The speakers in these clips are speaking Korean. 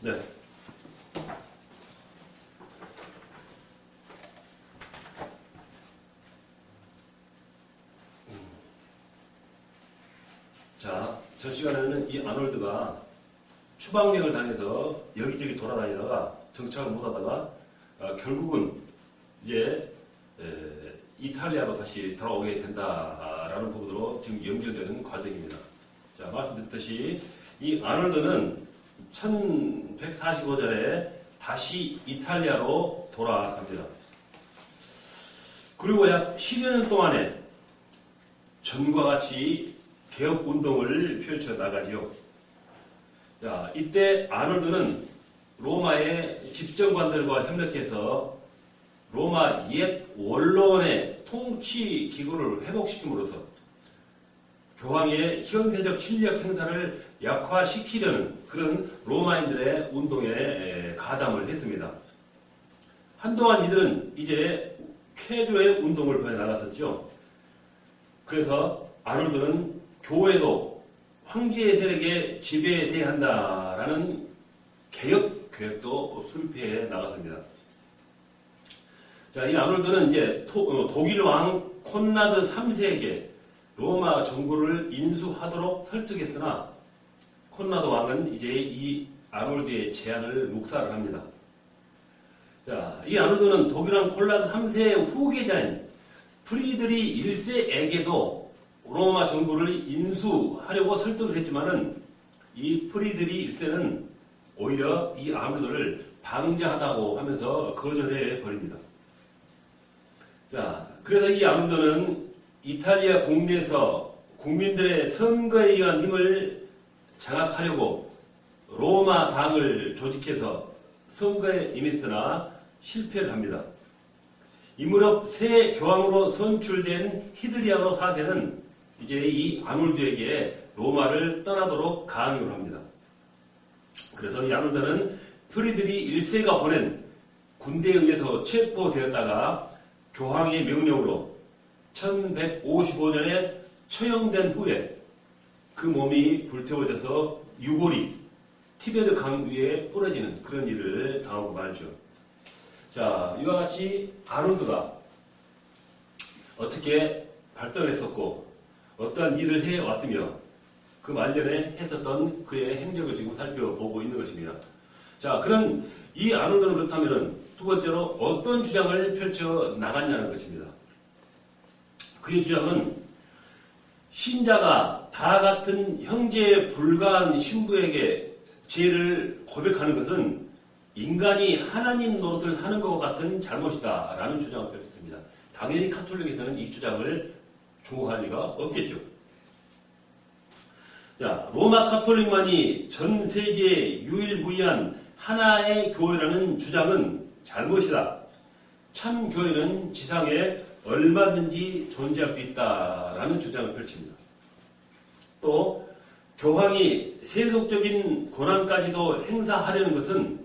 네. 자, 저 시간에는 이 아놀드가 추방력을 당해서 여기저기 돌아다니다가 정착을 못하다가 결국은 이제 이탈리아로 다시 돌아오게 된다라는 부분으로 지금 연결되는 과정입니다. 자, 말씀드렸듯이 이 아놀드는 1145년에 다시 이탈리아로 돌아갑니다. 그리고 약 10여 년 동안에 전과 같이 개혁 운동을 펼쳐 나가지요. 자, 이때 아놀드는 로마의 집정관들과 협력해서 로마 옛 원로원의 통치 기구를 회복시킴으로써 교황의 현세적 실력 행사를 약화시키려는 그런 로마인들의 운동에 가담을 했습니다. 한동안 이들은 이제 쾌류의 운동을 벌여 나갔었죠. 그래서 아놀드는 교회도 황제의 세력에 지배돼야 한다라는 개혁 계획도 수립해 나갔습니다. 자, 이 아놀드는 이제 독일 왕 콘라드 3세에게 로마 정부를 인수하도록 설득했으나 콘라드 왕은 이제 이 아놀드의 제안을 묵살을 합니다. 자, 이 아놀드는 독일 왕 콘라드 3세의 후계자인 프리드리 1세에게도 로마 정부를 인수하려고 설득을 했지만은 이 프리드리 1세는 오히려 이 아놀드를 방자하다고 하면서 거절해 버립니다. 자, 그래서 이 아놀드는 이탈리아 국내에서 국민들의 선거에 의한 힘을 장악하려고 로마 당을 조직해서 선거에 임했으나 실패를 합니다. 이 무렵 새 교황으로 선출된 히드리아노 4세는 이제 이 아놀드에게 로마를 떠나도록 강요를 합니다. 그래서 이 아놀드는 프리드리 1세가 보낸 군대에 의해서 체포되었다가 교황의 명령으로 1155년에 처형된 후에 그 몸이 불태워져서 유골이 티베르 강 위에 뿌려지는 그런 일을 당하고 말죠. 자, 이와 같이 아놀드가 어떻게 발달했었고 어떠한 일을 해왔으며 그 말년에 했었던 그의 행적을 지금 살펴보고 있는 것입니다. 자, 그런 이 아놀드는 그렇다면 두 번째로 어떤 주장을 펼쳐 나갔냐는 것입니다. 그의 주장은 신자가 다 같은 형제에 불과한 신부에게 죄를 고백하는 것은 인간이 하나님 노릇을 하는 것과 같은 잘못이다 라는 주장을 펼쳤습니다. 당연히 카톨릭에서는 이 주장을 조할 리가 없겠죠. 자, 로마 카톨릭만이 전 세계에 유일무이한 하나의 교회라는 주장은 잘못이다. 참 교회는 지상에 얼마든지 존재할 수 있다라는 주장을 펼칩니다. 또 교황이 세속적인 권한까지도 행사하려는 것은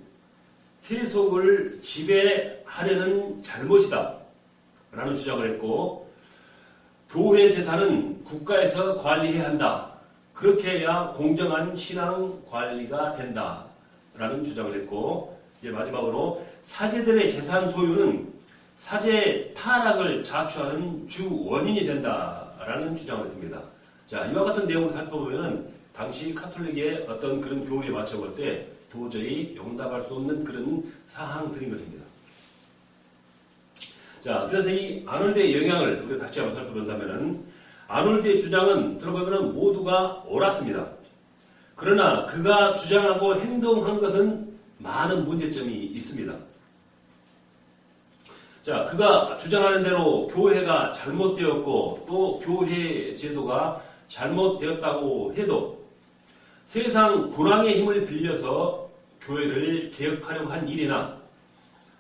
세속을 지배하려는 잘못이다 라는 주장을 했고, 교회 재산은 국가에서 관리해야 한다. 그렇게 해야 공정한 신앙 관리가 된다 라는 주장을 했고, 이제 마지막으로 사제들의 재산 소유는 사제의 타락을 자초하는 주 원인이 된다라는 주장을 했습니다. 자, 이와 같은 내용을 살펴보면 당시 카톨릭의 어떤 그런 교리에 맞춰볼 때 도저히 용납할 수 없는 그런 사항들인 것입니다. 자, 그래서 이 아놀드의 영향을 우리가 다시 한번 살펴본다면은 아놀드의 주장은 들어보면 모두가 옳았습니다. 그러나 그가 주장하고 행동한 것은 많은 문제점이 있습니다. 자, 그가 주장하는 대로 교회가 잘못되었고 또 교회 제도가 잘못되었다고 해도 세상 군왕의 힘을 빌려서 교회를 개혁하려고 한 일이나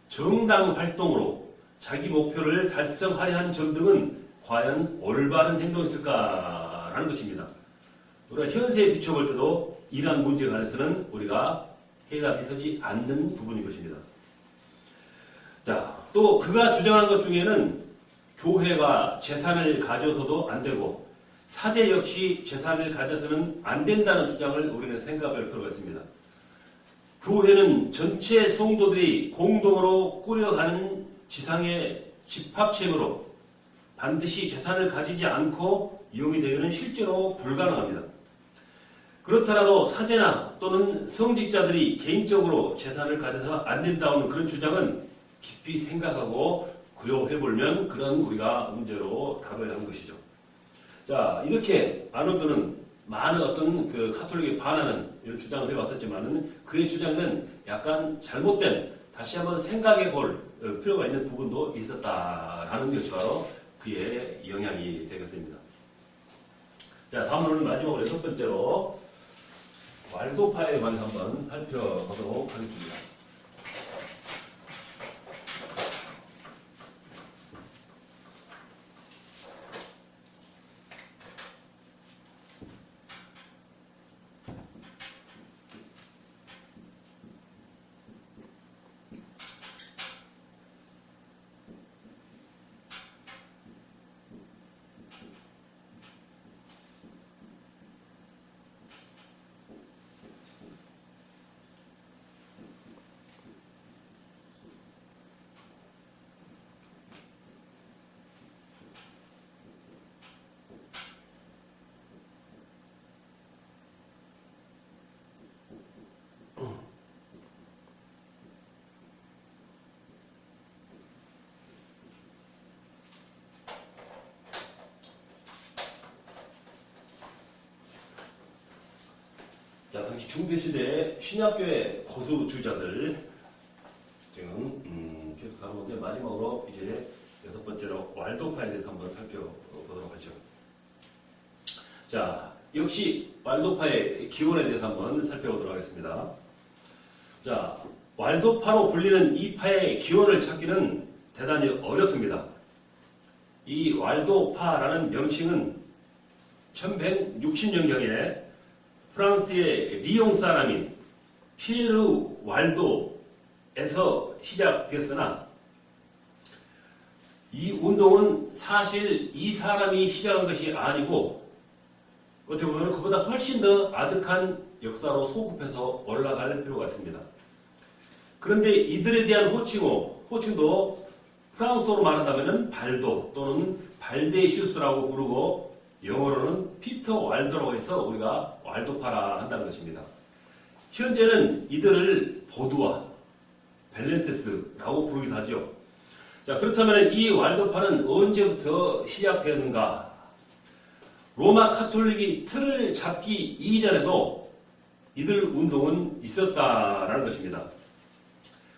정당 활동으로 자기 목표를 달성하려 한 점 등은 과연 올바른 행동이었을까라는 것입니다. 우리가 현세에 비춰볼 때도 이러한 문제에 관해서는 우리가 해답이 서지 않는 부분인 것입니다. 자, 또 그가 주장한 것 중에는 교회가 재산을 가져서도 안 되고 사제 역시 재산을 가져서는 안 된다는 주장을 우리는 생각할 필요가 있습니다. 교회는 전체 성도들이 공동으로 꾸려가는 지상의 집합체이므로 반드시 재산을 가지지 않고 이용이 되기는 실제로 불가능합니다. 그렇더라도 사제나 또는 성직자들이 개인적으로 재산을 가져서 안 된다는 그런 주장은 깊이 생각하고 고려해보면 그런 우리가 문제로 다뤄야 하는 것이죠. 자, 이렇게 아놀드는 많은 어떤 그 카톨릭에 반하는 이런 주장을 해왔었지만은 그의 주장은 약간 잘못된, 다시 한번 생각해 볼 필요가 있는 부분도 있었다라는 것이 바로 그의 영향이 되겠습니다. 자, 다음으로는 마지막으로 6번째로 왈도파에 관해서 한번 살펴보도록 하겠습니다. 자, 당시 중대시대의 신약교의 고수주자들 지금 계속 다루는데 마지막으로 이제 6번째로 왈도파에 대해서 한번 살펴보도록 하죠. 자, 역시 왈도파의 기원에 대해서 한번 살펴보도록 하겠습니다. 자, 왈도파로 불리는 이 파의 기원을 찾기는 대단히 어렵습니다. 이 왈도파라는 명칭은 1160년경에 프랑스의 리옹 사람인 피에르 왈도에서 시작됐으나 이 운동은 사실 이 사람이 시작한 것이 아니고 어떻게 보면 그보다 훨씬 더 아득한 역사로 소급해서 올라갈 필요가 있습니다. 그런데 이들에 대한 호칭도 프랑스어로 말한다면 발도 또는 발데시우스라고 부르고 영어로는 피터 왈도라고 해서 우리가 왈도파라 한다는 것입니다. 현재는 이들을 보두아, 벨렌세스라고 부르기도 하죠. 자, 그렇다면 이 왈도파는 언제부터 시작되었는가? 로마 카톨릭이 틀을 잡기 이전에도 이들 운동은 있었다라는 것입니다.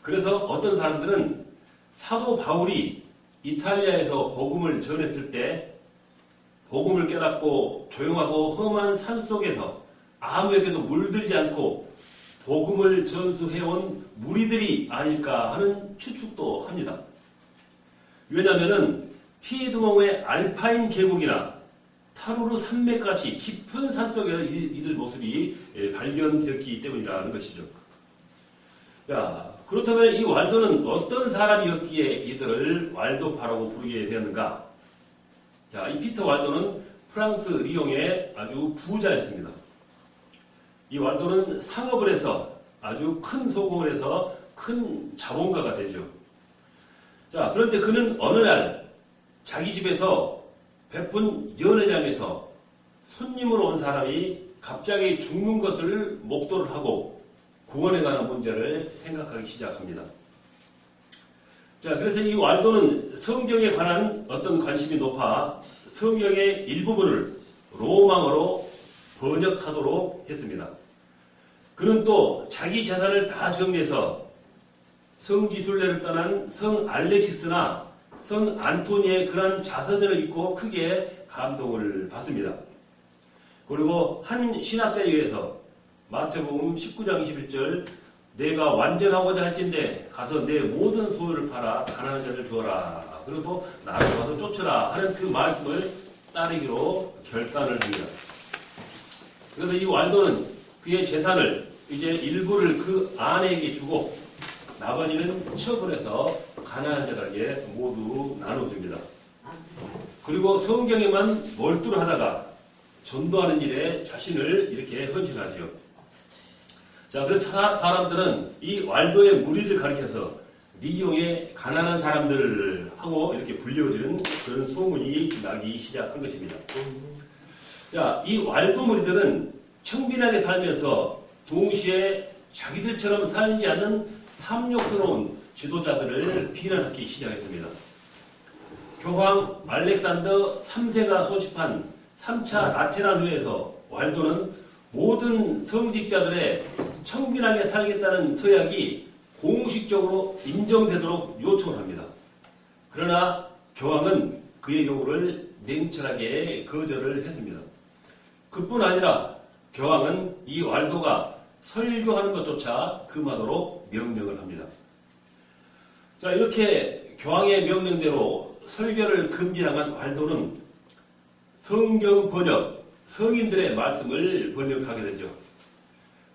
그래서 어떤 사람들은 사도 바울이 이탈리아에서 복음을 전했을 때 복음을 깨닫고 조용하고 험한 산속에서 아무에게도 물들지 않고 복음을 전수해온 무리들이 아닐까 하는 추측도 합니다. 왜냐하면 피에드몽의 알파인 계곡이나 타루르 산맥같이 깊은 산속에서 이들 모습이 발견되었기 때문이라는 것이죠. 자, 그렇다면 이 왈도는 어떤 사람이었기에 이들을 왈도파라고 부르게 되었는가? 자, 이 피터 왈도는 프랑스 리옹의 아주 부자였습니다. 이 왈도는 상업을 해서 아주 큰 소공을 해서 큰 자본가가 되죠. 자, 그런데 그는 어느 날 자기 집에서 베푼 연회장에서 손님으로 온 사람이 갑자기 죽는 것을 목도를 하고 구원에 관한 문제를 생각하기 시작합니다. 자, 그래서 이 왈도는 성경에 관한 어떤 관심이 높아 성경의 일부분을 로마어로 번역하도록 했습니다. 그는 또 자기 재산을 다 정리해서 성지순례를 떠난 성 알렉시스나 성 안토니의 그런 자서전을 읽고 크게 감동을 받습니다. 그리고 한 신학자에 의해서 마태복음 19장 21절 내가 완전하고자 할진대 가서 내 모든 소유를 팔아 가난한 자를 주어라. 그리고 나를 와서 쫓으라 하는 그 말씀을 따르기로 결단을 합니다. 그래서 이 왈도는 그의 재산을 이제 일부를 그 아내에게 주고 나머지는 처분해서 가난한 자들에게 모두 나눠줍니다. 그리고 성경에만 몰두를 하다가 전도하는 일에 자신을 이렇게 헌신하죠. 자, 그래서 사람들은 이 왈도의 무리를 가리켜서 리용의 가난한 사람들하고 이렇게 불려지는 그런 소문이 나기 시작한 것입니다. 자, 이 왈도 무리들은 청빈하게 살면서 동시에 자기들처럼 살지 않는 탐욕스러운 지도자들을 비난하기 시작했습니다. 교황 알렉산더 3세가 소집한 3차 라테란 회에서 왈도는 모든 성직자들의 청빈하게 살겠다는 서약이 공식적으로 인정되도록 요청을 합니다. 그러나 교황은 그의 요구를 냉철하게 거절을 했습니다. 그뿐 아니라 교황은 이 왈도가 설교하는 것조차 금하도록 명령을 합니다. 자, 이렇게 교황의 명령대로 설교를 금지당한 왈도는 성경 번역, 성인들의 말씀을 번역하게 되죠.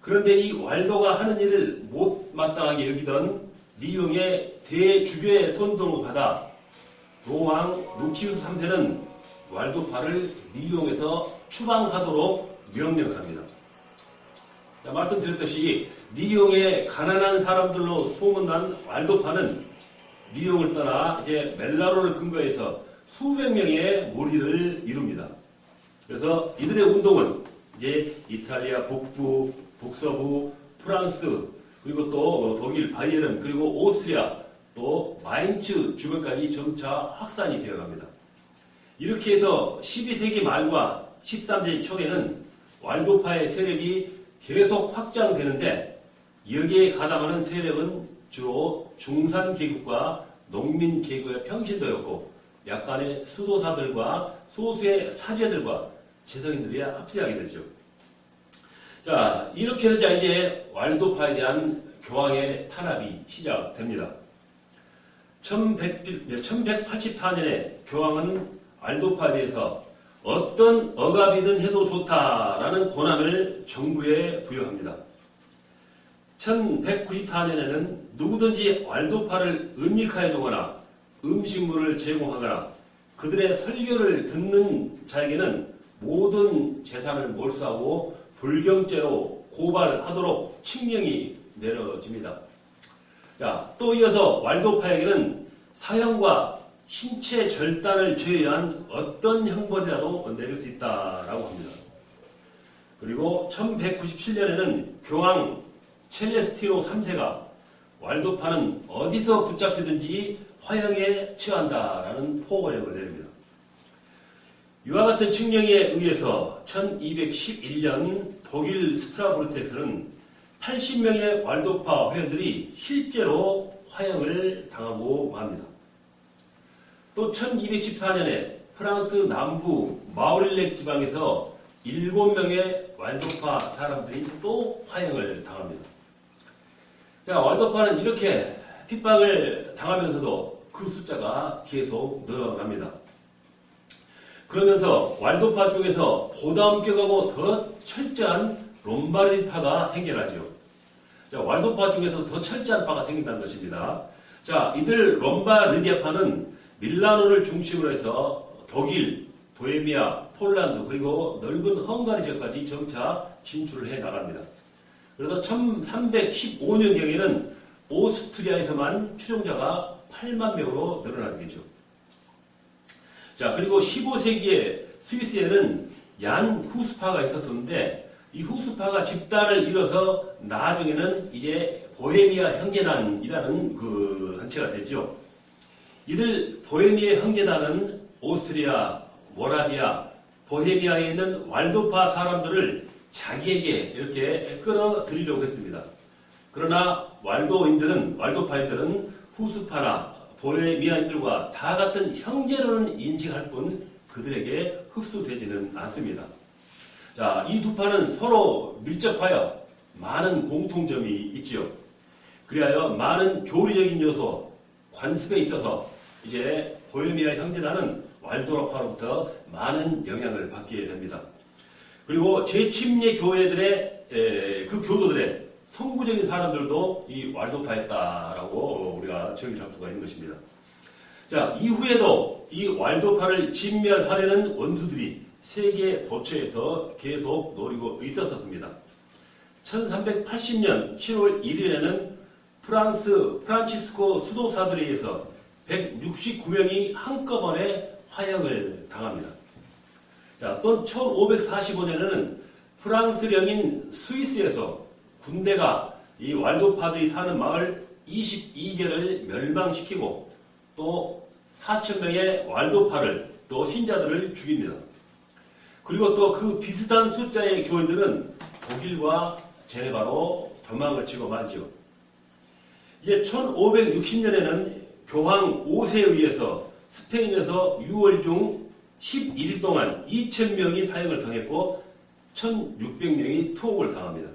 그런데 이 왈도가 하는 일을 못마땅하게 여기던 리용의 대주교의 손동을 받아 로왕 루키우스 3세는 왈도파를 리용에서 추방하도록 명령을 합니다. 자, 말씀드렸듯이 리용의 가난한 사람들로 소문난 왈도파는 리용을 떠나 이제 멜라로를 근거해서 수백 명의 무리를 이룹니다. 그래서 이들의 운동은 이제 이탈리아 북부, 북서부, 프랑스, 그리고 또 독일 바이에른, 그리고 오스트리아, 또 마인츠 주변까지 점차 확산이 되어갑니다. 이렇게 해서 12세기 말과 13세기 초에는 왈도파의 세력이 계속 확장되는데 여기에 가담하는 세력은 주로 중산계급과 농민계급의 평신도였고 약간의 수도사들과 소수의 사제들과 재성인들이 합세하게 되죠. 자, 이렇게 되자 이제 왈도파에 대한 교황의 탄압이 시작됩니다. 1184년에 교황은 왈도파에 대해서 어떤 억압이든 해도 좋다라는 권한을 정부에 부여합니다. 1194년에는 누구든지 왈도파를 은닉하여 주거나 음식물을 제공하거나 그들의 설교를 듣는 자에게는 모든 재산을 몰수하고 불경죄로 고발하도록 칙령이 내려집니다. 자, 또 이어서 왈도파에게는 사형과 신체 절단을 제외한 어떤 형벌이라도 내릴 수 있다라고 합니다. 그리고 1197년에는 교황 첼레스티노 3세가 왈도파는 어디서 붙잡히든지 화형에 처한다라는 포고령을 내립니다. 이와 같은 칙령에 의해서 1211년 독일 스트라부르트에서는 80명의 왈도파 회원들이 실제로 화형을 당하고 맙니다. 또 1214년에 프랑스 남부 마울렉 지방에서 7명의 왈도파 사람들이 또 화형을 당합니다. 자, 왈도파는 이렇게 핍박을 당하면서도 그 숫자가 계속 늘어납니다. 그러면서 왈도파 중에서 보다 엄격하고 더 철저한 롬바르디파가 생겨나죠. 자, 왈도파 중에서 더 철저한 파가 생긴다는 것입니다. 자, 이들 롬바르디아파는 밀라노를 중심으로 해서 독일, 보헤미아, 폴란드, 그리고 넓은 헝가리 지역까지 점차 진출을 해 나갑니다. 그래서 1315년경에는 오스트리아에서만 추종자가 8만 명으로 늘어나게 되죠. 자, 그리고 15세기에 스위스에는 얀 후스파가 있었는데 이 후스파가 집단을 이뤄서 나중에는 이제 보헤미아 형제단이라는 그 단체가 되죠. 이들 보헤미아 형제단은 오스트리아, 모라비아, 보헤미아에 있는 왈도파 사람들을 자기에게 이렇게 끌어들이려고 했습니다. 그러나 왈도파인들은 후스파나 보헤미아인들과 다 같은 형제로는 인식할 뿐 그들에게 흡수되지는 않습니다. 자, 이 두 파는 서로 밀접하여 많은 공통점이 있지요. 그리하여 많은 교리적인 요소, 관습에 있어서 이제 보헤미아 형제단은 왈도파로부터 많은 영향을 받게 됩니다. 그리고 제침례 교회들의 그 교도들의 성구적인 사람들도 이 왈도파였다라고 우리가 정의할 수가 있는 것입니다. 자, 이후에도 이 왈도파를 진멸하려는 원수들이 세계 도처에서 계속 노리고 있었습니다. 1380년 7월 1일에는 프란치스코 수도사들에 의해서 169명이 한꺼번에 화형을 당합니다. 자, 또 1545년에는 프랑스령인 스위스에서 군대가 이 왈도파들이 사는 마을 22개를 멸망시키고 또 4,000명의 왈도파를 또 신자들을 죽입니다. 그리고 또 그 비슷한 숫자의 교인들은 독일과 제네바로 도망을 치고 말죠. 이제 1560년에는 교황 5세에 의해서 스페인에서 6월 중 11일 동안 2,000명이 사형을 당했고 1,600명이 투옥을 당합니다.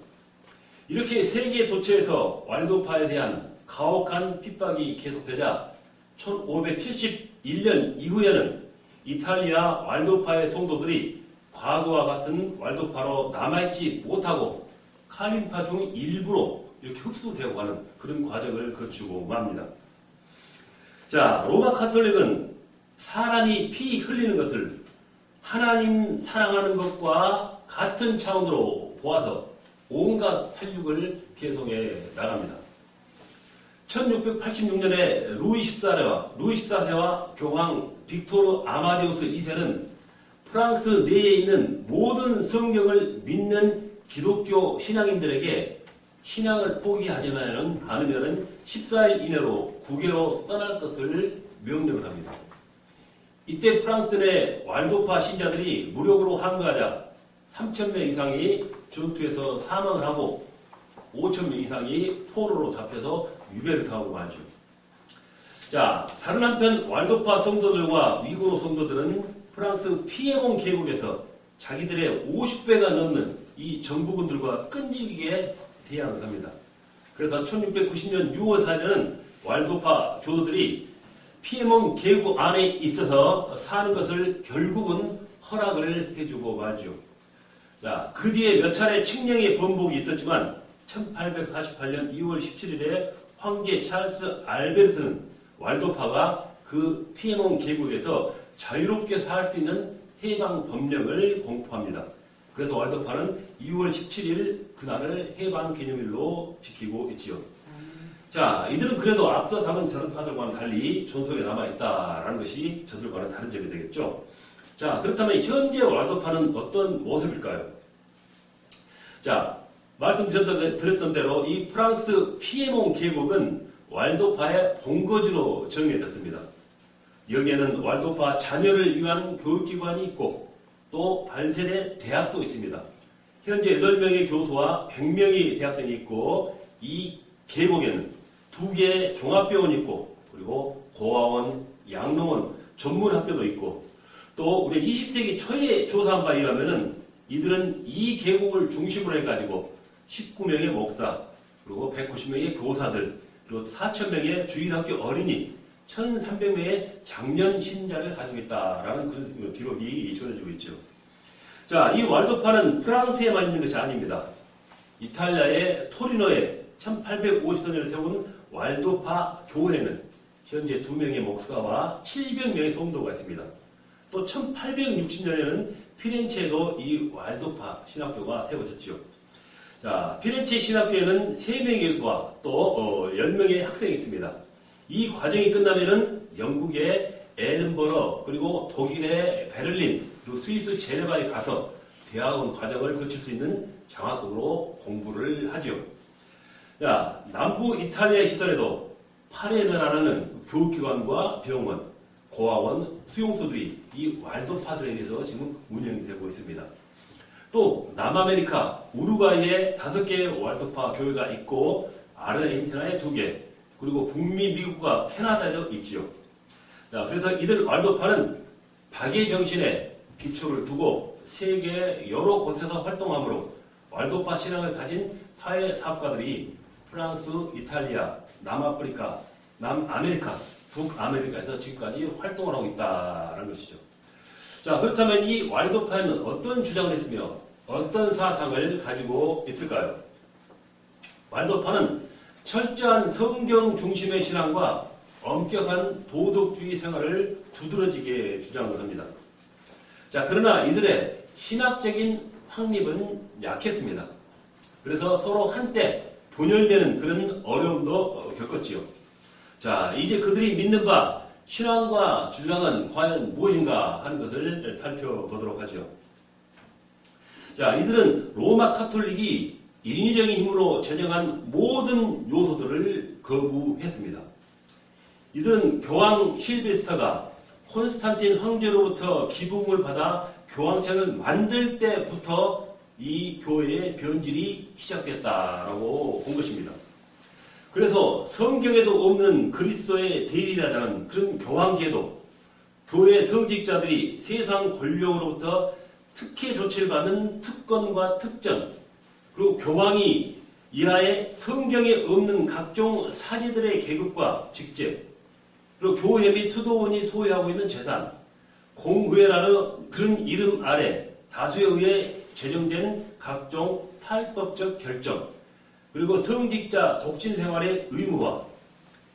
이렇게 세계 도처에서 왈도파에 대한 가혹한 핍박이 계속되자 1571년 이후에는 이탈리아 왈도파의 성도들이 과거와 같은 왈도파로 남아있지 못하고 칼림파 중 일부로 이렇게 흡수되어 가는 그런 과정을 거치고 맙니다. 자, 로마 카톨릭은 사람이 피 흘리는 것을 하나님 사랑하는 것과 같은 차원으로 보아서 온갖 살육을 계속해 나갑니다. 1686년에 루이 14세와 교황 빅토르 아마데우스 2세는 프랑스 내에 있는 모든 성경을 믿는 기독교 신앙인들에게 신앙을 포기하지 않으면 14일 이내로 국외로 떠날 것을 명령을 합니다. 이때 프랑스 내 왈도파 신자들이 무력으로 항거하자 3,000명 이상이 전투에서 사망을 하고 5,000명 이상이 포로로 잡혀서 유배를 당하고 말죠. 자, 다른 한편 왈도파 성도들과 위구르 성도들은 프랑스 피에몬 계곡에서 자기들의 50배가 넘는 이 정부군들과 끈질기게 대항을 합니다. 그래서 1690년 6월 4일에는 왈도파 교도들이 피에몬 계곡 안에 있어서 사는 것을 결국은 허락을 해주고 말죠. 자, 그 뒤에 몇 차례 칙령의 번복이 있었지만 1848년 2월 17일에 황제 찰스 알베르트는 왈도파가 그 피에몬 계곡에서 자유롭게 살 수 있는 해방 법령을 공포합니다. 그래서 왈도파는 2월 17일 그날을 해방 기념일로 지키고 있지요. 자, 이들은 그래도 앞서 다른 전파들과는 달리 존속에 남아있다라는 것이 저들과는 다른 점이 되겠죠. 자, 그렇다면 현재 왈도파는 어떤 모습일까요? 자, 말씀드렸던 대로 이 프랑스 피에몬 계곡은 왈도파의 본거지로 정해졌습니다. 여기에는 왈도파 자녀를 위한 교육기관이 있고 또 발세대 대학도 있습니다. 현재 8명의 교수와 100명의 대학생이 있고 이 계곡에는 2개의 종합병원이 있고 그리고 고아원, 양로원, 전문학교도 있고 또 우리 20세기 초에 조사한 바에 의하면은 이들은 이 계곡을 중심으로 해가지고 19명의 목사 그리고 190명의 교사들 그리고 4,000명의 주일학교 어린이 1,300명의 장년 신자를 가지고 있다라는 그런 기록이 전해지고 있죠. 자, 이 왈도파는 프랑스에만 있는 것이 아닙니다. 이탈리아의 토리노에 1854년에 세운 왈도파 교회는 현재 2명의 목사와 700명의 성도가 있습니다. 또 1860년에는 피렌체에도 이 왈도파 신학교가 세워졌죠. 자, 피렌체 신학교에는 3명의 교수와 또 10명의 학생이 있습니다. 이 과정이 끝나면은 영국의 에든버러 그리고 독일의 베를린 그리고 스위스 제네바에 가서 대학원 과정을 거칠 수 있는 장학금으로 공부를 하지요. 자, 남부 이탈리아 시절에도 파레르라는 교육기관과 병원, 고아원, 수용소들이 이 왈도파들에 의해서 지금 운영이 되고 있습니다. 또 남아메리카 우루과이에 5개의 왈도파 교회가 있고 아르헨티나에 2개 그리고 북미 미국과 캐나다에도 있지요. 자, 그래서 이들 왈도파는 박애 정신에 기초를 두고 세계 여러 곳에서 활동하므로 왈도파 신앙을 가진 사회 사업가들이 프랑스, 이탈리아, 남아프리카, 남아메리카, 북아메리카에서 지금까지 활동을 하고 있다는 것이죠. 자, 그렇다면 이 왈도파는 어떤 주장을 했으며 어떤 사상을 가지고 있을까요? 왈도파는 철저한 성경 중심의 신앙과 엄격한 도덕주의 생활을 두드러지게 주장을 합니다. 자, 그러나 이들의 신학적인 확립은 약했습니다. 그래서 서로 한때 분열되는 그런 어려움도 겪었지요. 자, 이제 그들이 믿는 바 신앙과 주장은 과연 무엇인가 하는 것을 살펴보도록 하죠. 자, 이들은 로마 카톨릭이 인위적인 힘으로 제정한 모든 요소들을 거부했습니다. 이들은 교황 실베스터가 콘스탄틴 황제로부터 기부금을 받아 교황청을 만들 때부터 이 교회의 변질이 시작됐다라고 본 것입니다. 그래서 성경에도 없는 그리스도의 대리라자는 그런 교황제도, 교회 성직자들이 세상 권력으로부터 특혜 조치를 받는 특권과 특전, 그리고 교황이 이하에 성경에 없는 각종 사제들의 계급과 직책, 그리고 교회 및 수도원이 소유하고 있는 재산, 공회라는 그런 이름 아래 다수에 의해 제정된 각종 탈법적 결정, 그리고 성직자 독신 생활의 의무화,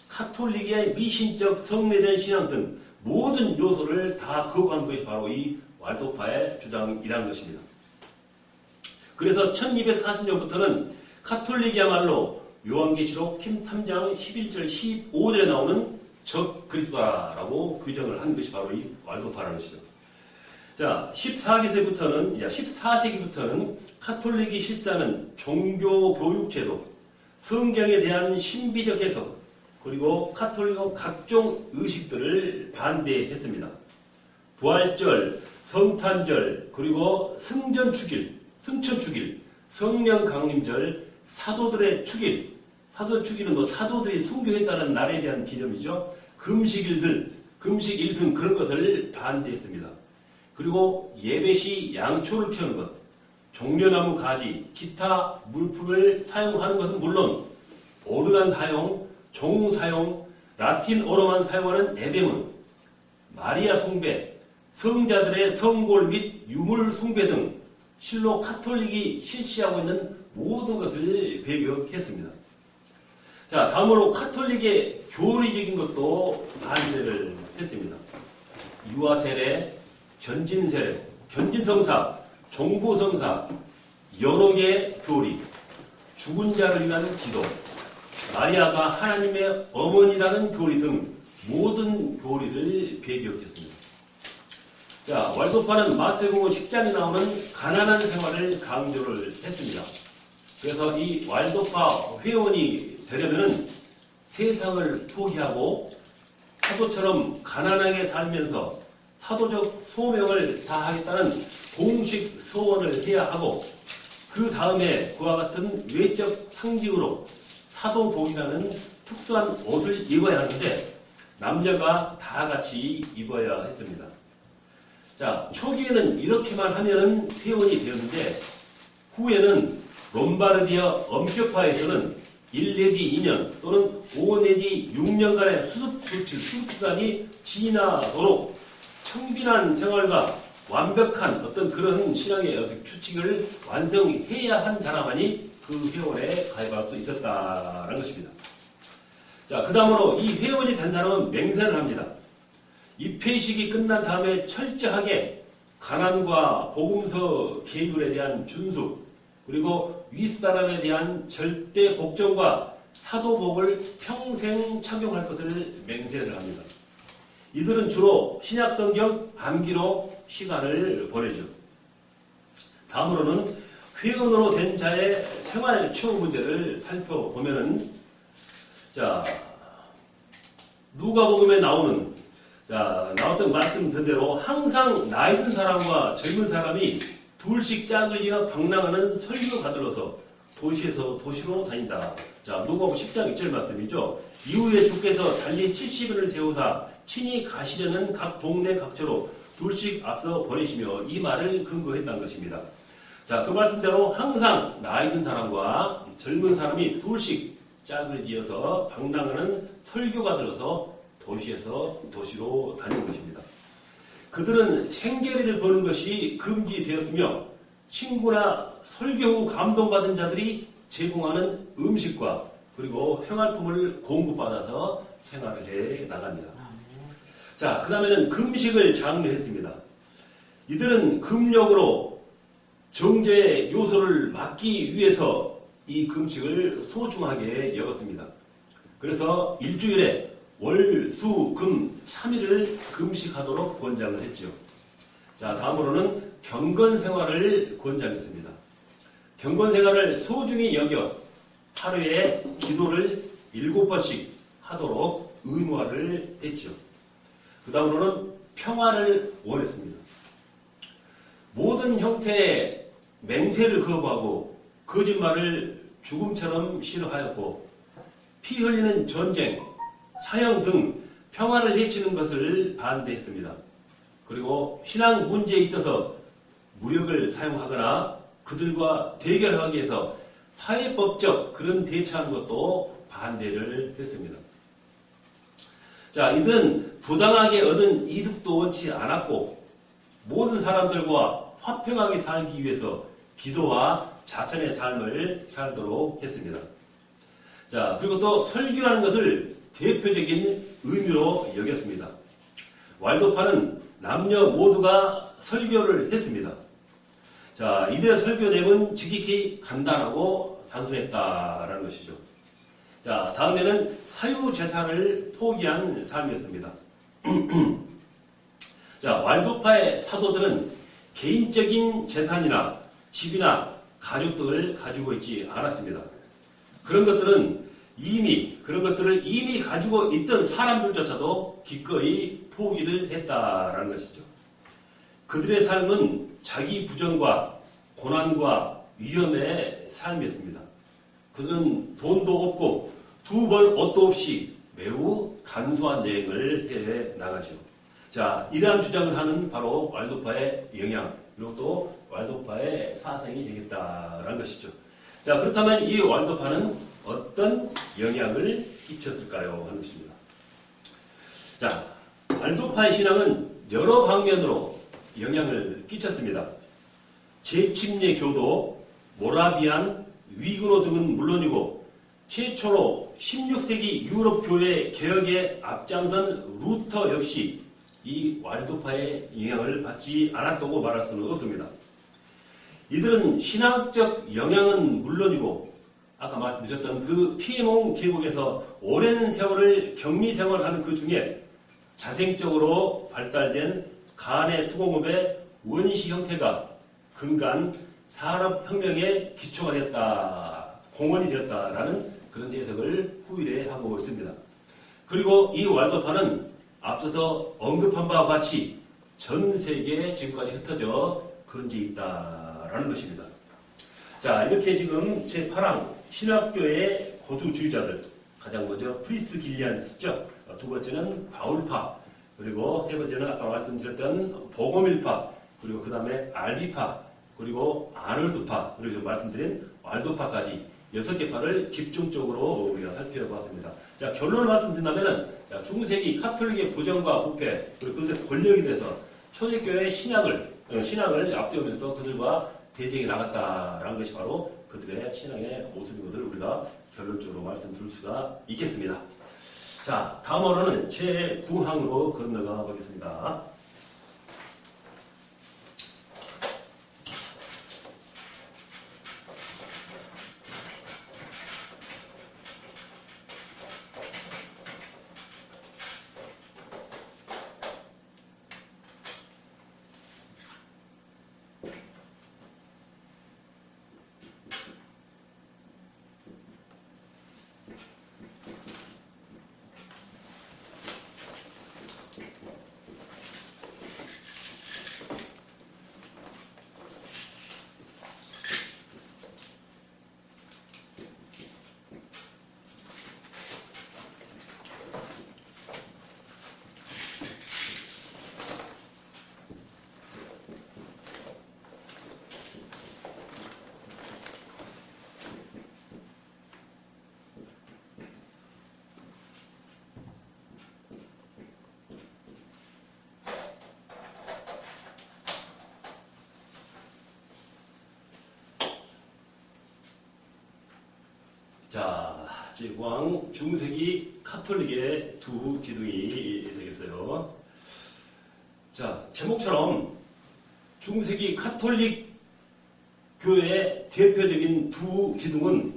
카톨릭의 미신적 성례된 신앙 등 모든 요소를 다 거부한 것이 바로 이 왈도파의 주장이라는 것입니다. 그래서 1240년부터는 카톨릭이야말로 요한계시록 3장 11절 15절에 나오는 적 그리스도라고 규정을 한 것이 바로 이 왈도파라는 것이죠. 자, 14세기부터는 카톨릭이 실시하는 종교 교육 제도, 성경에 대한 신비적 해석, 그리고 카톨릭의 각종 의식들을 반대했습니다. 부활절, 성탄절, 그리고 승전축일, 승천축일, 성령강림절, 사도들의 축일, 사도의 축일은 뭐 사도들이 순교했다는 날에 대한 기념이죠. 금식일 등 그런 것을 반대했습니다. 그리고 예배시 양초를 켜는 것, 종려나무 가지, 기타 물품을 사용하는 것은 물론 오르간 사용, 종 사용, 라틴어로만 사용하는 예배문, 마리아 숭배, 성자들의 성골 및 유물 숭배 등 실로 카톨릭이 실시하고 있는 모든 것을 배격했습니다. 자, 다음으로 카톨릭의 교리적인 것도 반대를 했습니다. 유아세례, 전진세례, 견진성사, 종부성사, 여러 개의 교리, 죽은 자를 위한 기도, 마리아가 하나님의 어머니라는 교리 등 모든 교리를 배격했습니다. 자, 왈도파는 마태복음 10장에 나오는 가난한 생활을 강조를 했습니다. 그래서 이 왈도파 회원이 되려면 세상을 포기하고 사도처럼 가난하게 살면서 사도적 소명을 다하겠다는 공식 소원을 해야 하고, 그 다음에 그와 같은 외적 상징으로 사도복이라는 특수한 옷을 입어야 하는데 남녀가 다 같이 입어야 했습니다. 자, 초기에는 이렇게만 하면은 회원이 되었는데 후에는 롬바르디아 엄격파에서는 1 내지 2년 또는 5 내지 6년간의 수습기간이 지나도록 청빈한 생활과 완벽한 어떤 그런 신앙의 추칙을 완성해야 한 자라만이 그 회원에 가입할 수 있었다는 것입니다. 자, 그 다음으로 이 회원이 된 사람은 맹세를 합니다. 입회식이 끝난 다음에 철저하게 가난과 복음서 계율에 대한 준수, 그리고 윗사람에 대한 절대 복종과 사도복을 평생 착용할 것을 맹세를 합니다. 이들은 주로 신약성경 암기로 시간을 보내죠. 다음으로는 회원으로 된 자의 생활 추억 문제를 살펴보면은, 자, 누가복음에 나왔던 말씀드린 대로 항상 나이 든 사람과 젊은 사람이 둘씩 짝을 이어 방랑하는 설교가 들어서 도시에서 도시로 다닌다. 자, 누가복음 10장 1절 말씀이죠. 이후에 주께서 달리 70인을 세우사 친히 가시려는 각 동네 각처로 둘씩 앞서 보내시며 이 말을 근거했다는 것입니다. 자, 그 말씀대로 항상 나이 든 사람과 젊은 사람이 둘씩 짝을 지어서 방랑하는 설교가 들어서 도시에서 도시로 다니는 것입니다. 그들은 생계를 버는 것이 금지되었으며 친구나 설교 후 감동받은 자들이 제공하는 음식과 그리고 생활품을 공급받아서 생활을 해 나갑니다. 자, 그 다음에는 금식을 장려했습니다. 이들은 금욕으로 정죄의 요소를 막기 위해서 이 금식을 소중하게 여겼습니다. 그래서 일주일에 월, 수, 금 3일을 금식하도록 권장을 했죠. 자, 다음으로는 경건 생활을 권장했습니다. 경건 생활을 소중히 여겨 하루에 기도를 7번씩 하도록 의무화를 했죠. 그 다음으로는 평화를 원했습니다. 모든 형태의 맹세를 거부하고 거짓말을 죽음처럼 싫어하였고 피 흘리는 전쟁, 사형 등 평화를 해치는 것을 반대했습니다. 그리고 신앙 문제에 있어서 무력을 사용하거나 그들과 대결하기 위해서 사회법적 그런 대처하는 것도 반대를 했습니다. 자, 이들은 부당하게 얻은 이득도 원치 않았고 모든 사람들과 화평하게 살기 위해서 기도와 자선의 삶을 살도록 했습니다. 자, 그리고 또 설교하는 것을 대표적인 의미로 여겼습니다. 왈도파는 남녀 모두가 설교를 했습니다. 자, 이들의 설교 내용은 지극히 간단하고 단순했다라는 것이죠. 자, 다음에는 사유재산을 포기한 삶이었습니다. 자, 왈도파의 사도들은 개인적인 재산이나 집이나 가족 등을 가지고 있지 않았습니다. 그런 것들을 이미 가지고 있던 사람들조차도 기꺼이 포기를 했다라는 것이죠. 그들의 삶은 자기 부정과 고난과 위험의 삶이었습니다. 그들은 돈도 없고 두 벌 옷도 없이 매우 간소한 여행을 해 나가죠. 자, 이러한 주장을 하는 바로 왈도파의 영향, 그리고 또 왈도파의 사상이 되겠다라는 것이죠. 자, 그렇다면 이 왈도파는 어떤 영향을 끼쳤을까요? 하는 것입니다. 자, 왈도파의 신앙은 여러 방면으로 영향을 끼쳤습니다. 재침례 교도, 모라비안, 위그노 등은 물론이고 최초로 16세기 유럽 교회 개혁에 앞장선 루터 역시 이 왈도파의 영향을 받지 않았다고 말할 수는 없습니다. 이들은 신학적 영향은 물론이고 아까 말씀드렸던 그 피에몬 계곡에서 오랜 세월을 격리 생활하는 그 중에 자생적으로 발달된 간의 수공업의 원시 형태가 근간 산업혁명의 기초가 됐다, 공헌이 되었다라는 그런 해석을 후일에 하고 있습니다. 그리고 이 왈도파는 앞서서 언급한 바와 같이 전 세계에 지금까지 흩어져 건져 있다라는 것입니다. 자, 이렇게 지금 제8항 신학교의 고두주의자들, 가장 먼저 프리스길리안스죠. 두 번째는 바울파, 그리고 세 번째는 아까 말씀드렸던 보고밀파, 그리고 그 다음에 알비파, 그리고 아놀드파, 그리고 말씀드린 왈도파까지 6개 파를 집중적으로 우리가 살펴보았습니다. 자, 결론을 말씀드린다면은 중세기 카톨릭의 부정과 부패, 그리고 그들의 권력에 대해서 초대교회의 신앙을 앞세우면서 그들과 대쟁이 나갔다라는 것이 바로 그들의 신앙의 모습인 것을 우리가 결론적으로 말씀드릴 수가 있겠습니다. 자, 다음으로는 제9항으로 건너가 보겠습니다. 자, 제9항 중세기 카톨릭의 두 기둥이 되겠어요. 자, 제목처럼 중세기 카톨릭 교회의 대표적인 두 기둥은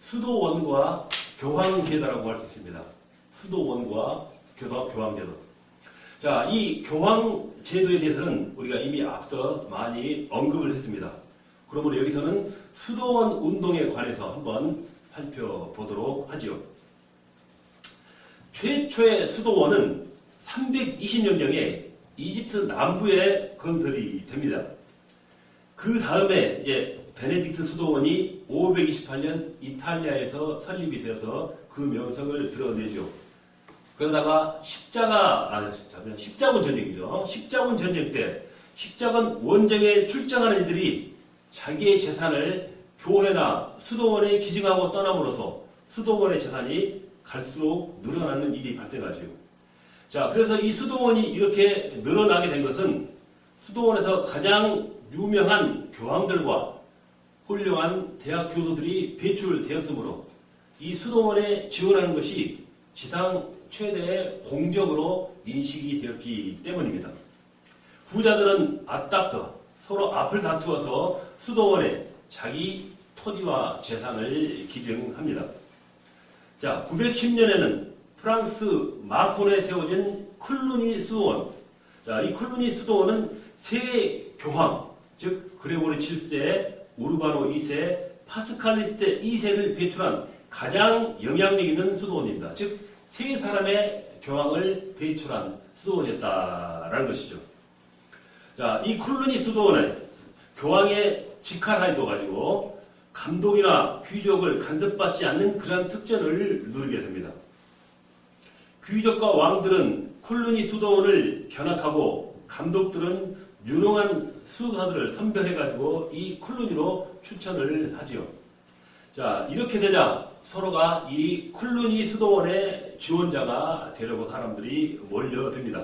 수도원과 교황제도라고 할 수 있습니다. 수도원과 교황제도. 자, 이 교황제도에 대해서는 우리가 이미 앞서 많이 언급을 했습니다. 그러므로 여기서는 수도원 운동에 관해서 한번 살펴보도록 하지요. 최초의 수도원은 320년경에 이집트 남부에 건설이 됩니다. 그 다음에 이제 베네딕트 수도원이 528년 이탈리아에서 설립이 되어서 그 명성을 드러내죠. 그러다가 십자군 전쟁이죠. 십자군 전쟁 때 십자군 원정에 출정하는 이들이 자기의 재산을 교회나 수도원에 기증하고 떠남으로써 수도원의 재산이 갈수록 늘어나는 일이 발생하죠. 자, 그래서 이 수도원이 이렇게 늘어나게 된 것은 수도원에서 가장 유명한 교황들과 훌륭한 대학 교수들이 배출되었으므로 이 수도원에 지원하는 것이 지상 최대의 공적으로 인식이 되었기 때문입니다. 부자들은 아답터, 서로 앞을 다투어서 수도원에 자기 토지와 재산을 기증합니다. 자, 910년에는 프랑스 마콘에 세워진 클루니 수도원. 자, 이 클루니 수도원은 세 교황, 즉 그레고리 7세, 우르바노 2세, 파스칼리스테 2세를 배출한 가장 영향력 있는 수도원입니다. 즉 세 사람의 교황을 배출한 수도원이었다라는 것이죠. 자, 이 클루니 수도원은 교황의 직할하에도 가지고 감독이나 귀족을 간섭받지 않는 그러한 특전을 누리게 됩니다. 귀족과 왕들은 클루니 수도원을 견학하고 감독들은 유능한 수사들을 선별해가지고 이 클루니로 추천을 하지요. 자, 이렇게 되자 서로가 이 클루니 수도원의 지원자가 되려고 사람들이 몰려듭니다.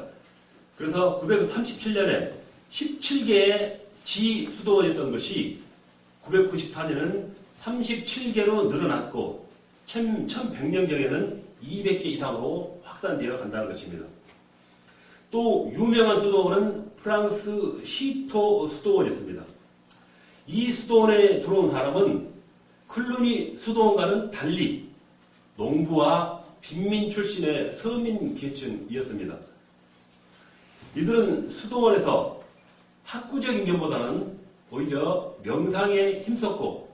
그래서 937년에 17개의 지수도원이었던 것이 994년에는 37개로 늘어났고 1100년경에는 200개 이상으로 확산되어 간다는 것입니다. 또 유명한 수도원은 프랑스 시토 수도원이었습니다. 이 수도원에 들어온 사람은 클루니 수도원과는 달리 농부와 빈민 출신의 서민 계층이었습니다. 이들은 수도원에서 학구적인 면보다는 오히려 명상에 힘썼고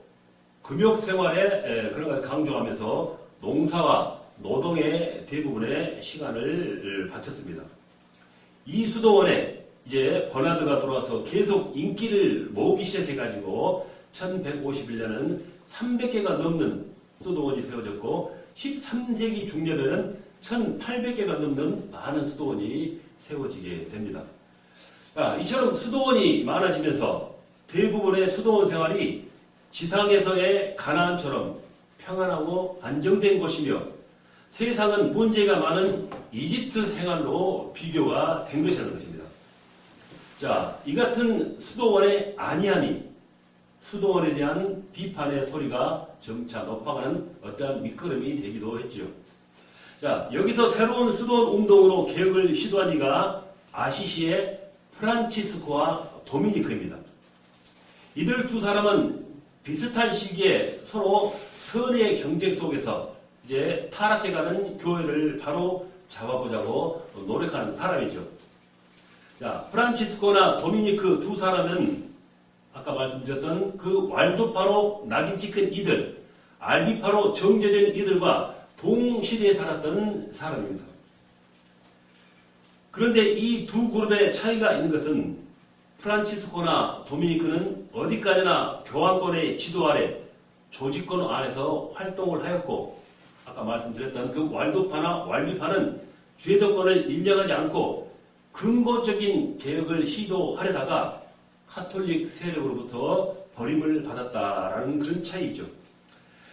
금욕 생활에 그런 것을 강조하면서 농사와 노동의 대부분의 시간을 바쳤습니다. 이 수도원에 이제 버나드가 들어와서 계속 인기를 모으기 시작해가지고 1151년은 300개가 넘는 수도원이 세워졌고 13세기 중엽에는 1800개가 넘는 많은 수도원이 세워지게 됩니다. 이처럼 수도원이 많아지면서 대부분의 수도원 생활이 지상에서의 가나안처럼 평안하고 안정된 곳이며 세상은 문제가 많은 이집트 생활로 비교가 된 것이라는 것입니다. 자, 이 같은 수도원의 안이함이 수도원에 대한 비판의 소리가 점차 높아가는 어떠한 밑거름이 되기도 했지요. 자, 여기서 새로운 수도원 운동으로 개혁을 시도한 이가 아시시의 프란치스코와 도미니크입니다. 이들 두 사람은 비슷한 시기에 서로 선의 경쟁 속에서 이제 타락해가는 교회를 바로 잡아보자고 노력하는 사람이죠. 자, 프란치스코나 도미니크 두 사람은 아까 말씀드렸던 그 왈도파로 낙인 찍힌 이들, 알비파로 정제된 이들과 동시대에 살았던 사람입니다. 그런데 이 두 그룹의 차이가 있는 것은 프란치스코나 도미니크는 어디까지나 교황권의 지도 아래 조직권 안에서 활동을 하였고 아까 말씀드렸던 그 왈도파나 왈비파는 죄도권을 인정하지 않고 근본적인 개혁을 시도하려다가 카톨릭 세력으로부터 버림을 받았다라는 그런 차이죠.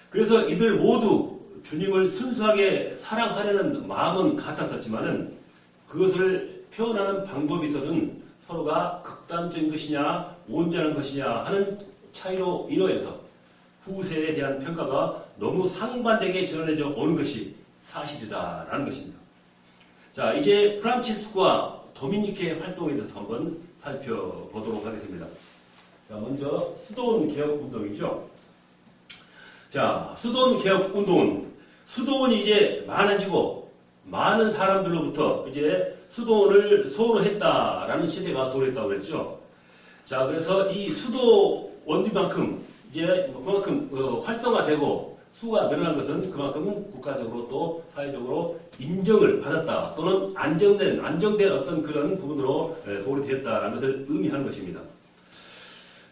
그래서 이들 모두 주님을 순수하게 사랑하려는 마음은 같았었지만은 그것을 표현하는 방법에 있어서는 서로가 극단적인 것이냐 온전한 것이냐 하는 차이로 인해서 후세에 대한 평가가 너무 상반되게 전해져 오는 것이 사실이다라는 것입니다. 자, 이제 프란치스코와 도미니크의 활동에 대해서 한번 살펴보도록 하겠습니다. 자, 먼저 수도원 개혁 운동이죠. 자, 수도원 개혁 운동은 수도원이 이제 많아지고 많은 사람들로부터 이제 수도원을 선호했다라는 시대가 도래했다고 그랬죠. 자, 그래서 이 수도원들만큼 이제 그만큼 활성화되고 수가 늘어난 것은 그만큼 국가적으로 또 사회적으로 인정을 받았다 또는 안정된 어떤 그런 부분으로 도래되었다라는 것을 의미하는 것입니다.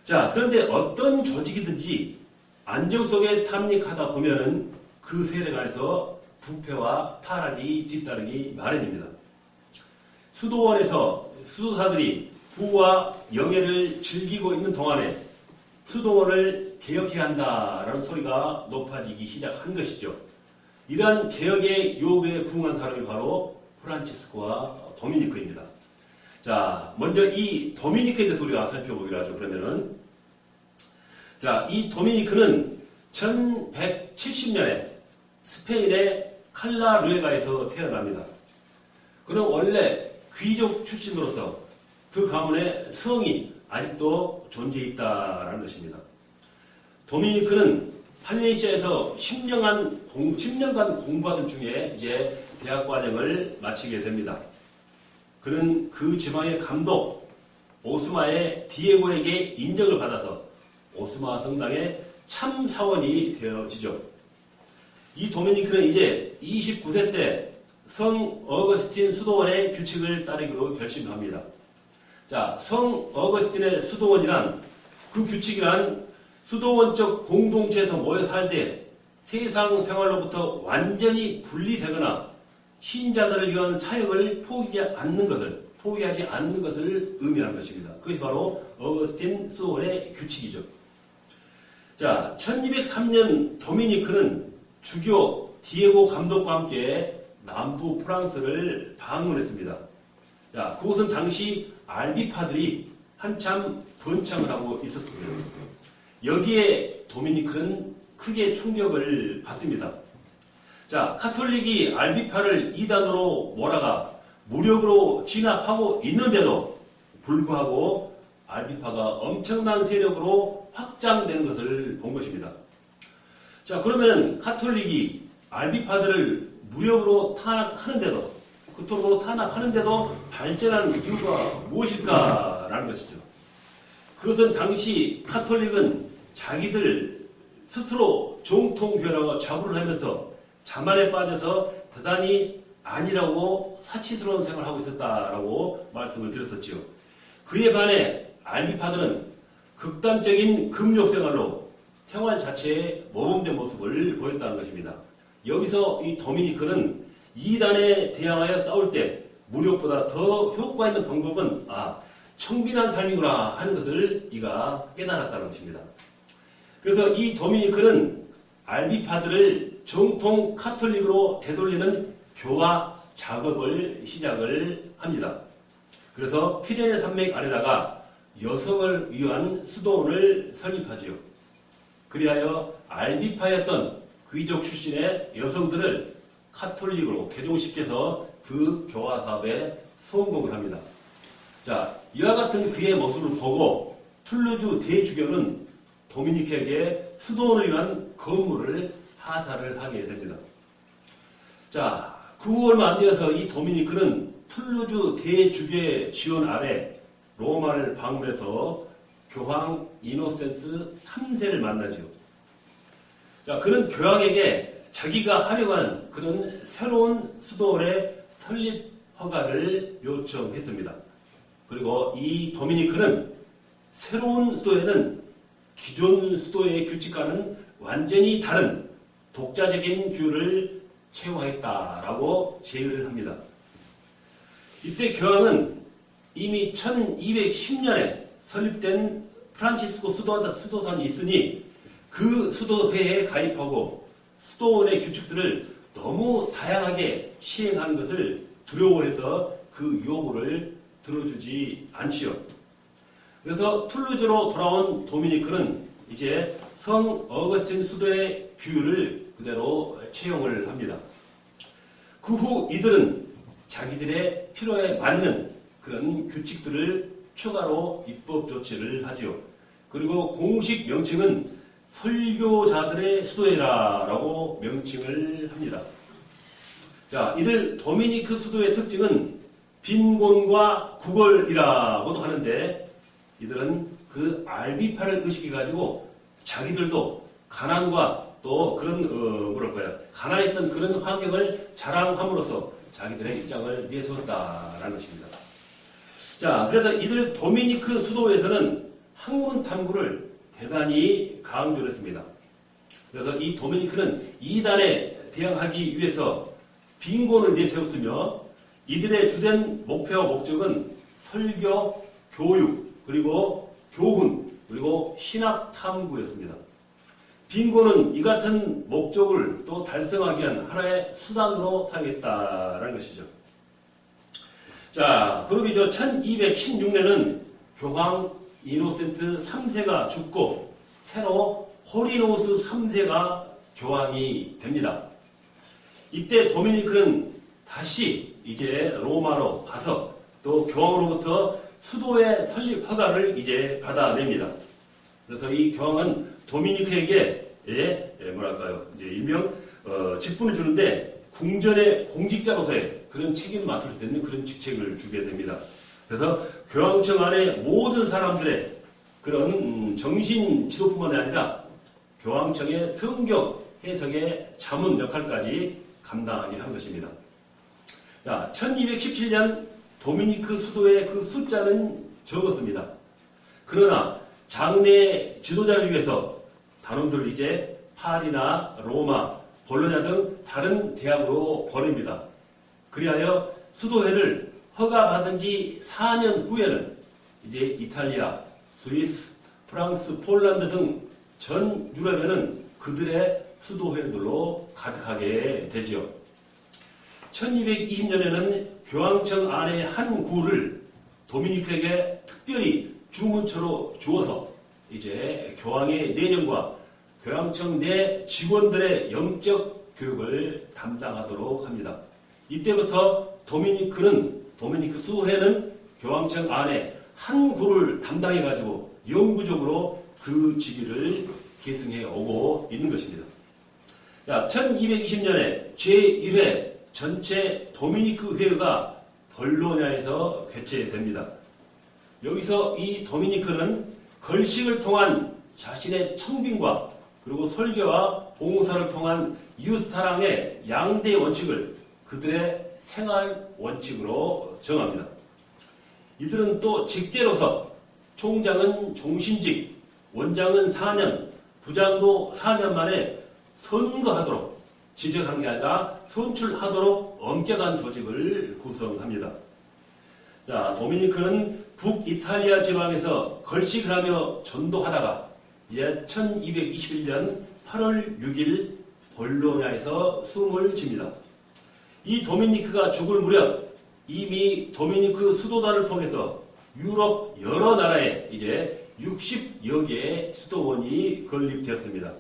자, 그런데 어떤 조직이든지 안정 속에 탐닉하다 보면은 그 세력 안에서 부패와 타락이 뒤따르기 마련입니다. 수도원에서 수도사들이 부와 영예를 즐기고 있는 동안에 수도원을 개혁해야 한다라는 소리가 높아지기 시작한 것이죠. 이러한 개혁의 요구에 부응한 사람이 바로 프란치스코와 도미니크입니다. 자, 먼저 이 도미니크에 대해서 우리가 살펴보기로 하죠. 그러면은 자, 이 도미니크는 1170년에 스페인의 칼라루에가에서 태어납니다. 그는 원래 귀족 출신으로서 그 가문의 성이 아직도 존재해 있다라는 것입니다. 도미니크는 팔레이시아에서 10년간 공부하던 중에 이제 대학 과정을 마치게 됩니다. 그는 그 지방의 감독 오스마의 디에고에게 인정을 받아서 오스마 성당의 참사원이 되어지죠. 이 도미니크는 이제 29세 때 성 어거스틴 수도원의 규칙을 따르기로 결심합니다. 자, 성 어거스틴의 수도원이란 그 규칙이란 수도원적 공동체에서 모여 살 때 세상 생활로부터 완전히 분리되거나 신자들을 위한 사역을 포기하지 않는 것을 의미하는 것입니다. 그것이 바로 어거스틴 수도원의 규칙이죠. 자, 1203년 도미니크는 주교 디에고 감독과 함께 남부 프랑스를 방문했습니다. 자, 그곳은 당시 알비파들이 한참 번창을 하고 있었습니다. 여기에 도미니크는 크게 충격을 받습니다. 자, 카톨릭이 알비파를 이단으로 몰아가 무력으로 진압하고 있는데도 불구하고 알비파가 엄청난 세력으로 확장되는 것을 본 것입니다. 자, 그러면 카톨릭이 알비파들을 무력으로 그토록 탄압하는데도 발전한 이유가 무엇일까라는 것이죠. 그것은 당시 카톨릭은 자기들 스스로 정통교회라고 자부를 하면서 자만에 빠져서 대단히 아니라고 사치스러운 생활을 하고 있었다라고 말씀을 드렸었죠. 그에 반해 알비파들은 극단적인 금욕 생활로 생활 자체에 모범된 모습을 보였다는 것입니다. 여기서 이 도미니크는 이단에 대항하여 싸울 때 무력보다 더 효과 있는 방법은 청빈한 삶이구나 하는 것을 이가 깨달았다는 것입니다. 그래서 이 도미니크는 알비파들을 정통 카톨릭으로 되돌리는 교화 작업을 시작을 합니다. 그래서 피레네 산맥 아래다가 여성을 위한 수도원을 설립하지요. 그리하여 알비파였던 귀족 출신의 여성들을 카톨릭으로 개종시켜서 그 교화 사업에 성공을 합니다. 자, 이와 같은 그의 모습을 보고 툴루즈 대주교는 도미니크에게 수도원을 위한 건물을 하사를 하게 됩니다. 자, 그 후 얼마 안 되어서 이 도미니크는 툴루즈 대주교의 지원 아래 로마를 방문해서 교황 이노센스 3세를 만나죠. 자, 그는 교황에게 자기가 하려고 하는 그런 새로운 수도원의 설립 허가를 요청했습니다. 그리고 이 도미니크는 새로운 수도에는 기존 수도의 규칙과는 완전히 다른 독자적인 규율을 채용하겠다라고 제의를 합니다. 이때 교황은 이미 1210년에 설립된 프란치스코 수도원이 있으니 그 수도회에 가입하고 수도원의 규칙들을 너무 다양하게 시행하는 것을 두려워해서 그 요구를 들어주지 않지요. 그래서 툴루즈로 돌아온 도미니크는 이제 성 어거스틴 수도의 규율을 그대로 채용을 합니다. 그 후 이들은 자기들의 필요에 맞는 그런 규칙들을 추가로 입법 조치를 하지요. 그리고 공식 명칭은 설교자들의 수도회라고 명칭을 합니다. 자, 이들 도미니크 수도회 특징은 빈곤과 구걸이라고도 하는데, 이들은 그 알비파를 의식해가지고 자기들도 가난과 또 그런 가난했던 그런 환경을 자랑함으로써 자기들의 입장을 내세웠다라는 것입니다. 자, 그래서 이들 도미니크 수도회에서는 학문 탐구를 대단히 강조를 했습니다. 그래서 이 도미니크는 이단에 대항하기 위해서 빈곤을 내세웠으며, 이들의 주된 목표와 목적은 설교, 교육, 그리고 교훈, 그리고 신학 탐구였습니다. 빈곤은 이 같은 목적을 또 달성하기 위한 하나의 수단으로 사용했다라는 것이죠. 자, 그러기죠. 1216년은 교황 이노센트 3세가 죽고 새로 호리노스 3세가 교황이 됩니다. 이때 도미니크는 다시 이제 로마로 가서 또 교황으로부터 수도의 설립 허가를 이제 받아냅니다. 그래서 이 교황은 도미니크에게 이제 일명 직분을 주는데 궁전의 공직자로서의 그런 책임을 맡을 수 있는 그런 직책을 주게 됩니다. 그래서 교황청 안에 모든 사람들의 그런 정신 지도뿐만 아니라 교황청의 성경 해석의 자문 역할까지 감당하게 한 것입니다. 자, 1217년 도미니크 수도의 그 숫자는 적었습니다. 그러나 장래 지도자를 위해서 단원들을 이제 파리나 로마, 볼로냐 등 다른 대학으로 보냅니다. 그리하여 수도회를 허가받은 지 4년 후에는 이제 이탈리아, 스위스, 프랑스, 폴란드 등 전 유럽에는 그들의 수도회들로 가득하게 되지요. 1220년에는 교황청 안의 한 구를 도미니크에게 특별히 주문처로 주어서 이제 교황의 내년과 교황청 내 직원들의 영적 교육을 담당하도록 합니다. 이때부터 도미니크 수도회는 교황청 안에 한 구를 담당해가지고 영구적으로 그 직위를 계승해 오고 있는 것입니다. 자, 1220년에 제1회 전체 도미니크 회의가 볼로냐에서 개최됩니다. 여기서 이 도미니크는 걸식을 통한 자신의 청빙과 그리고 설교와 봉사를 통한 이웃사랑의 양대 원칙을 그들의 생활 원칙으로 정합니다. 이들은 또 직제로서 총장은 종신직, 원장은 4년, 부장도 4년 만에 선거하도록, 지정한 게 아니라 선출하도록 엄격한 조직을 구성합니다. 자, 도미니크는 북이탈리아 지방에서 걸식을 하며 전도하다가 이제 1221년 8월 6일 볼로냐에서 숨을 집니다. 이 도미니크가 죽을 무렵 이미 도미니크 수도단을 통해서 유럽 여러 나라에 이제 60여 개의 수도원이 건립되었습니다.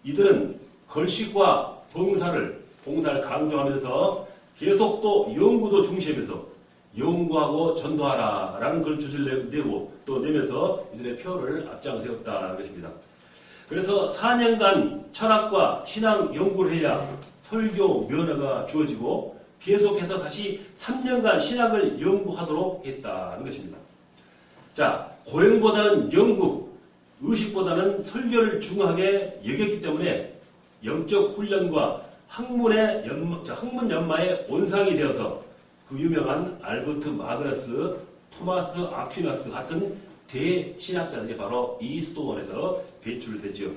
이들은 걸식과 봉사를 강조하면서 계속 또 연구도 중시하면서 연구하고 전도하라라는 걸 주제를 내고 또 내면서 이들의 표를 앞장 세웠다는 것입니다. 그래서 4년간 철학과 신앙 연구를 해야 설교 면허가 주어지고 계속해서 다시 3년간 신학을 연구하도록 했다는 것입니다. 자, 고행보다는 연구, 의식보다는 설교를 중요하게 여겼기 때문에 영적 훈련과 학문 연마의 온상이 되어서 그 유명한 알버트 마그너스, 토마스 아퀴나스 같은 대신학자들이 바로 이 수도원에서 배출되죠.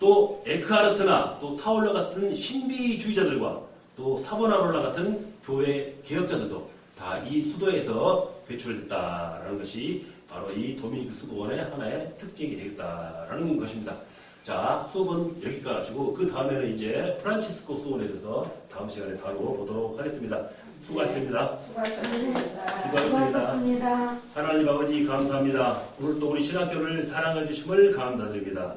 또 에크하르트나 또 타올러 같은 신비주의자들과 또 사보나롤라 같은 교회 개혁자들도 다 이 수도에서 배출됐다라는 것이 바로 이 도미니크 수도원의 하나의 특징이 되겠다라는 것입니다. 자, 수업은 여기까지 가지고 그 다음에는 이제 프란치스코 수도원에 대해서 다음 시간에 다뤄보도록 하겠습니다. 수고하셨습니다. 수고하셨습니다. 하나님 아버지 감사합니다. 오늘 또 우리 신학교를 사랑해 주심을 감사드립니다.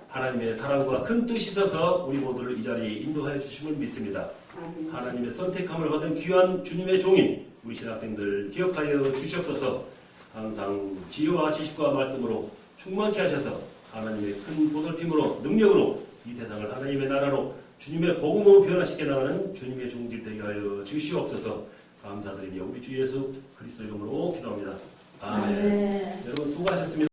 하나님의 사랑과 큰 뜻이 있어서 우리 모두를 이 자리에 인도하여 주심을 믿습니다. 하나님의 선택함을 받은 귀한 주님의 종인 우리 신학생들 기억하여 주시옵소서. 항상 지혜와 지식과 말씀으로 충만케 하셔서 하나님의 큰 보살핌으로 능력으로 이 세상을 하나님의 나라로 주님의 복음으로 변화시켜 나가는 주님의 종들 되게 하여 주시옵소서. 감사드리며 우리 주 예수 그리스도 이름으로 기도합니다. 아멘. 여러분 수고하셨습니다.